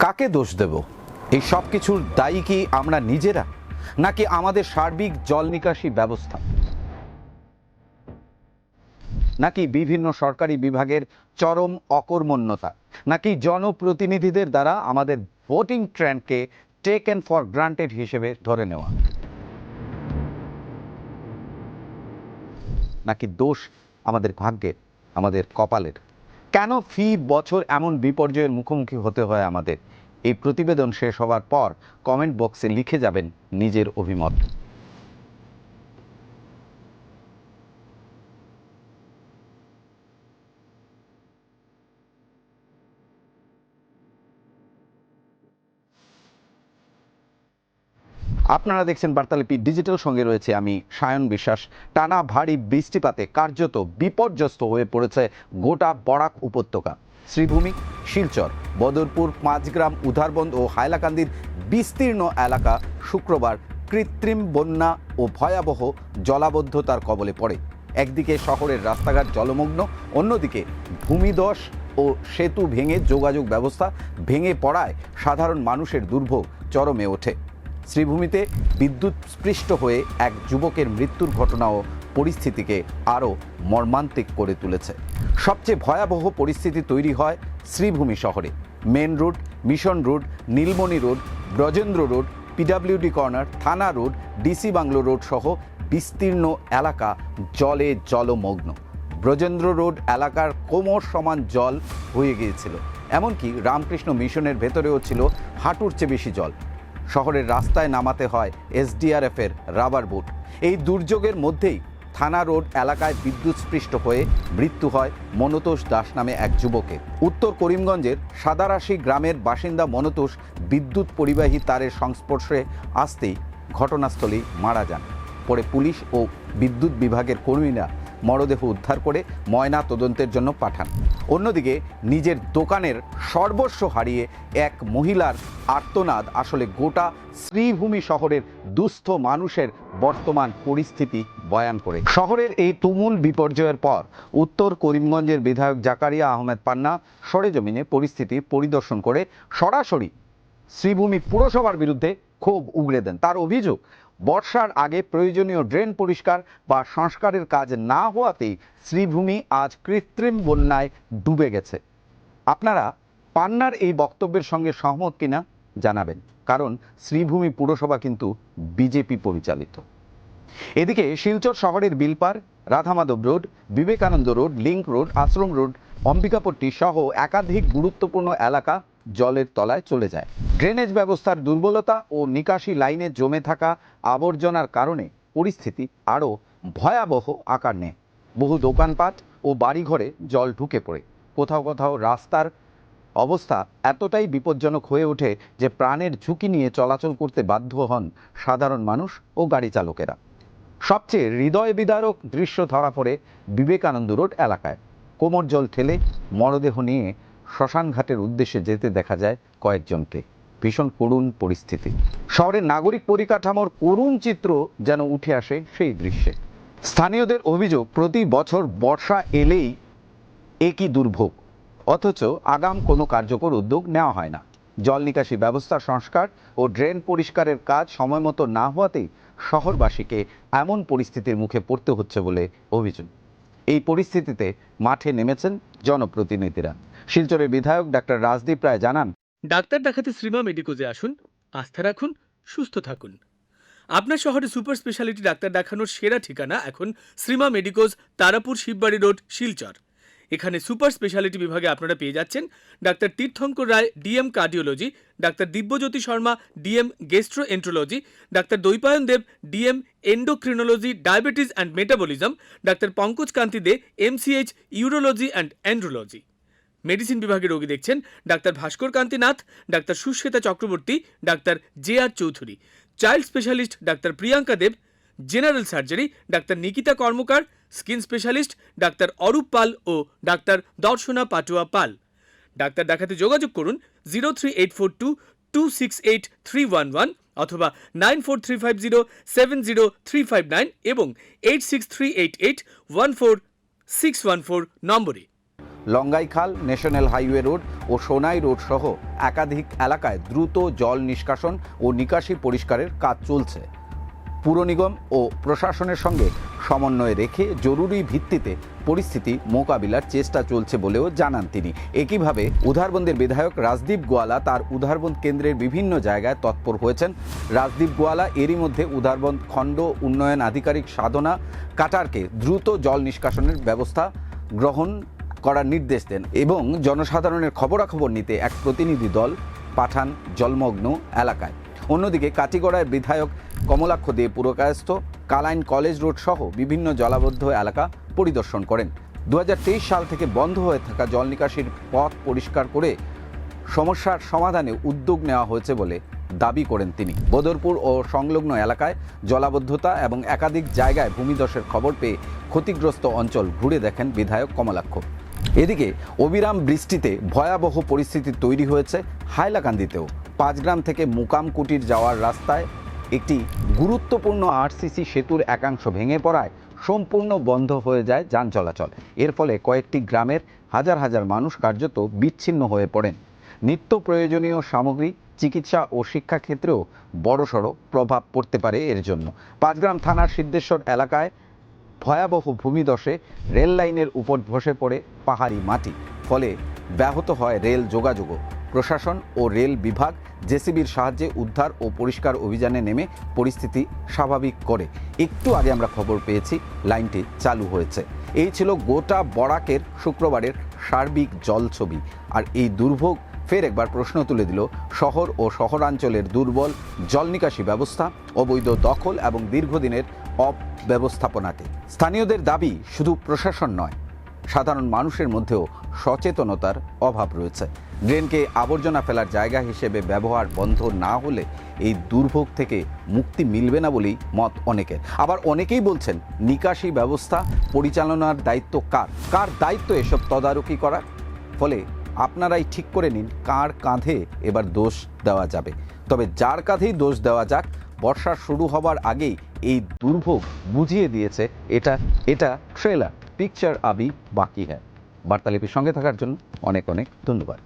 কাকে দোষ দেব? এই সব কিছুর দায়ী কি আমরা নিজেরা, নাকি আমাদের সার্বিক জল নিকাশি ব্যবস্থা, নাকি বিভিন্ন সরকারি বিভাগের চরম অকর্মণ্যতা, নাকি জনপ্রতিনিধিদের দ্বারা আমাদের ভোটিং ট্রেন্ডকে টেকেন ফর গ্রান্টেড হিসেবে ধরে নেওয়া, নাকি দোষ আমাদের ভাগ্যের, আমাদের কপালের? কেন ফি বছর এমন বিপর্যয়ের মুখোমুখি হতে হয় আমাদের? এই প্রতিবেদন শেষ হওয়ার পর কমেন্ট বক্সে লিখে যাবেন নিজের অভিমত। আপনারা দেখছেন বার্তালিপি ডিজিটাল, সঙ্গে রয়েছে আমি সায়ন বিশ্বাস। টানা ভারী বৃষ্টিপাতে কার্যত বিপর্যস্ত হয়ে পড়েছে গোটা বরাক উপত্যকা। শ্রীভূমি, শিলচর, বদরপুর, পাঁচগ্রাম, উধারবন্দ ও হাইলাকান্দির বিস্তীর্ণ এলাকা শুক্রবার কৃত্রিম বন্যা ও ভয়াবহ জলাবদ্ধতার কবলে পড়ে। একদিকে শহরের রাস্তাঘাট জলমগ্ন, অন্যদিকে ভূমিধস ও সেতু ভেঙে যোগাযোগ ব্যবস্থা ভেঙে পড়ায় সাধারণ মানুষের দুর্ভোগ চরমে ওঠে। শ্রীভূমিতে বিদ্যুৎ স্পৃষ্ট হয়ে এক যুবকের মৃত্যুর ঘটনাও পরিস্থিতিকে আরও মর্মান্তিক করে তুলেছে। সবচেয়ে ভয়াবহ পরিস্থিতি তৈরি হয় শ্রীভূমি শহরে। Main road, mission road, Nilmoni road, Brajendra road, PWD corner, Thana road, DC bungalow road সহ বিস্তীর্ণ এলাকা জলে জলমগ্ন। ব্রজেন্দ্র রোড এলাকার কোমর সমান জল হয়ে গিয়েছিল, এমনকি রামকৃষ্ণ মিশনের ভেতরেও ছিল হাঁটুর চেয়ে বেশি জল। শহরের রাস্তায় নামাতে হয় এসডিআরএফের রাবার বুট। এই দুর্যোগের মধ্যেই থানা রোড এলাকায় বিদ্যুৎস্পৃষ্ট হয়ে মৃত্যু হয় মনতোষ দাস নামে এক যুবকের। উত্তর করিমগঞ্জের সাদারাশি গ্রামের বাসিন্দা মনতোষ বিদ্যুৎ পরিবাহী তারের সংস্পর্শে আসতেই ঘটনাস্থলেই মারা যান। পরে পুলিশ ও বিদ্যুৎ বিভাগের কর্মীরা মরদেহ উদ্ধার করে ময়না তদন্তের জন্য পাঠান। অন্যদিকে নিজের দোকানের সর্বস্ব হারিয়ে এক মহিলার আর্তনাদ আসলে গোটা শ্রীভূমি শহরের দুস্থ মানুষের বর্তমান পরিস্থিতি বয়ান করে। শহরের এই তুমুল বিপর্যয়ের পর উত্তর করিমগঞ্জের বিধায়ক জাকারিয়া আহমেদ পান্না সরেজমিনে পরিস্থিতি পরিদর্শন করে সরাসরি শ্রীভূমি পুরসভার বিরুদ্ধে ক্ষোভ উগরে দেন। তার অভিযোগ, বর্ষার আগে প্রয়োজনীয় ড্রেন পরিষ্কার বা সংস্কারের কাজ না হওয়াতেই শ্রীভূমি আজ কৃত্রিম বন্যায় ডুবে গেছে। আপনারা পান্নার এই বক্তব্যের সঙ্গে সহমত কিনা জানাবেন, কারণ শ্রীভূমি পুরসভা কিন্তু বিজেপি পরিচালিত। এদিকে শিলচর শহরের Bilpar, Radhamadhab road, Vivekananda road, link road, Ashram road, Ambikapatti সহ একাধিক গুরুত্বপূর্ণ এলাকা জলের তলায় চলে যায়। ড্রেনেজ ব্যবস্থার দুর্বলতা ও নিকাশি লাইনে জমে থাকা আবর্জনার কারণে পরিস্থিতি আরও ভয়াবহ আকার নেয়। বহু দোকানপাট ও বাড়িঘরে জল ঢুকে পড়ে। কোথাও কোথাও রাস্তার অবস্থা এতটাই বিপজ্জনক হয়ে ওঠে যে প্রাণের ঝুঁকি নিয়ে চলাচল করতে বাধ্য হন সাধারণ মানুষ ও গাড়ি চালকেরা। সবচেয়ে হৃদয় বিদারক দৃশ্য ধরা পড়ে বিবেকানন্দ রোড এলাকায়। কোমর জল ঠেলে মরদেহ নিয়ে শ্মশানঘাটের উদ্দেশ্যে যেতে দেখা যায় কয়েকজনকে। ভীষণ করুণ পরিস্থিতি। শহরের নাগরিক পরিকাঠামোর করুণ চিত্র যেন উঠে আসে সেই দৃশ্যে। স্থানীয়দের অভিযোগ, প্রতি বছর বর্ষা এলেই একই দুর্ভোগ, অথচ আগাম কোনো কার্যকর উদ্যোগ নেওয়া হয় না। জল নিকাশি ব্যবস্থা সংস্কার ও ড্রেন পরিষ্কারের কাজ সময়মতো না হওয়াতেই শহরবাসীকে এমন পরিস্থিতির মুখে পড়তে হচ্ছে বলে অভিযোগ। এই পরিস্থিতিতে মাঠে নেমেছেন জনপ্রতিনিধিরা। শিলচরের বিধায়ক ডাক্তার রাজদীপ রায় জানান, ডাক্তার দেখাতে শ্রীমা মেডিকোজে আসুন, আস্থা রাখুন, সুস্থ থাকুন। আপনার শহরে সুপার স্পেশালিটি ডাক্তার দেখানোর সেরা ঠিকানা এখন শ্রীমা মেডিকোজ, তারাপুর, শিববাড়ি রোড, শিলচর। এখানে সুপার স্পেশালিটি বিভাগে আপনারা পেয়ে যাচ্ছেন ডাক্তার তীর্থঙ্কর রায়, ডিএম কার্ডিওলজি, ডাক্তার দিব্যজ্যোতি শর্মা, ডিএম গেস্ট্রোএন্ট্রোলজি, ডাক্তার Dwaipayan Deb, DM endocrinology, diabetes and metabolism, ডাক্তার Pankaj Kanti Dey, MCh, urology and andrology. Medicine বিভাগে রোগী দেখছেন ডাক্তার ভাস্কর কান্তি নাথ, ডাক্তার সুশ্বেতা চক্রবর্তী, ডাক্তার জে.আর. চৌধুরী। চাইল্ড স্পেশালিস্ট ডাক্তার প্রিয়াঙ্কা দেব, জেনারেল সার্জারি ডাক্তার Nikita Karmakar, skin specialist doctor Arup পাল ও ডাক্তার দর্শনা পাটুয়া পাল। ডাক্তার দেখাতে যোগাযোগ করুন 03842268311 অথবা 9435070359 এবং 86388146114 নম্বরে। লঙ্গাইখাল, ন্যাশনাল হাইওয়ে রোড ও সোনাই রোড সহ একাধিক এলাকায় দ্রুত জল নিষ্কাশন ও নিকাশি পরিষ্কারের কাজ চলছে। পুর নিগম ও প্রশাসনের সঙ্গে সমন্বয় রেখে জরুরি ভিত্তিতে পরিস্থিতি মোকাবিলার চেষ্টা চলছে বলেও জানান তিনি। একইভাবে উধারবন্দের বিধায়ক রাজদীপ গোয়ালা তার উধারবন্দ কেন্দ্রের বিভিন্ন জায়গায় তৎপর হয়েছেন। রাজদীপ গোয়ালা এরই মধ্যে উধারবন্দ খণ্ড উন্নয়ন আধিকারিক সাধনা কাটারকে দ্রুত জল নিষ্কাশনের ব্যবস্থা গ্রহণ করার নির্দেশ দেন এবং জনসাধারণের খবরাখবর নিতে এক প্রতিনিধি দল পাঠান জলমগ্ন এলাকায়। অন্যদিকে কাটিগড়ায় বিধায়ক কমলাক্ষ দে পুরকায়স্থ কালাইন কলেজ রোড সহ বিভিন্ন জলাবদ্ধ এলাকা পরিদর্শন করেন। 2023 সাল থেকে বন্ধ হয়ে থাকা জল নিকাশির পথ পরিষ্কার করে সমস্যার সমাধানে উদ্যোগ নেওয়া হয়েছে বলে দাবি করেন তিনি। বদরপুর ও সংলগ্ন এলাকায় জলাবদ্ধতা এবং একাধিক জায়গায় ভূমিধসের খবর পেয়ে ক্ষতিগ্রস্ত অঞ্চল ঘুরে দেখেন বিধায়ক কমলাক্ষ। এদিকে অবিরাম বৃষ্টিতে ভয়াবহ পরিস্থিতি তৈরি হয়েছে হাইলাকান্দিতেও। 5 গ্রাম থেকে মুকামকুটির যাওয়ার রাস্তায় একটি গুরুত্বপূর্ণ আরসিসি সেতুর একাংশ ভেঙে পড়ায় সম্পূর্ণ বন্ধ হয়ে যায় যান চলাচল। এর ফলে কয়েকটি গ্রামের হাজার হাজার মানুষ কার্যত বিচ্ছিন্ন হয়ে পড়েন। নিত্য প্রয়োজনীয় সামগ্রী, চিকিৎসা ও শিক্ষা ক্ষেত্রেও বড়সড় প্রভাব পড়তে পারে এর জন্য। 5 গ্রাম থানার সিদ্ধেশ্বর এলাকায় ভয়াবহ ভূমিধসে রেল লাইনের উপর ধসে পড়ে পাহাড়ি মাটি, ফলে ব্যাহত হয় রেল যোগাযোগও। প্রশাসন ও রেল বিভাগ জেসিবির সাহায্যে উদ্ধার ও পরিষ্কার অভিযানে নেমে পরিস্থিতি স্বাভাবিক করে। একটু আগে আমরা খবর পেয়েছি লাইনটি চালু হয়েছে। এই ছিল গোটা বরাকের শুক্রবারের সার্বিক জল ছবি। আর এই দুর্ভোগ ফের একবার প্রশ্ন তুলে দিল শহর ও শহরাঞ্চলের দুর্বল জল নিকাশি ব্যবস্থা, অবৈধ দখল এবং দীর্ঘদিনের অব্যবস্থাপনাকে। স্থানীয়দের দাবি শুধু প্রশাসন নয়, সাধারণ মানুষের মধ্যেও সচেতনতার অভাব রয়েছে। ড্রেনকে আবর্জনা ফেলার জায়গা হিসেবে ব্যবহার বন্ধ না হলে এই দুর্ভোগ থেকে মুক্তি মিলবে না বলেই মত অনেকের। আবার অনেকেই বলছেন নিকাশি ব্যবস্থা পরিচালনার দায়িত্ব কার দায়িত্ব এসব তদারকি করার। ফলে আপনারাই ঠিক করে নিন কার কাঁধে এবার দোষ দেওয়া যাবে। তবে যার কাঁধেই দোষ দেওয়া যাক, বর্ষা শুরু হবার আগেই এই দুর্ভোগ বুঝিয়ে দিয়েছে এটা ট্রেলার, পিকচার আবি বাকি হ্যায়। বার্তালিপির সঙ্গে থাকার জন্য অনেক অনেক ধন্যবাদ।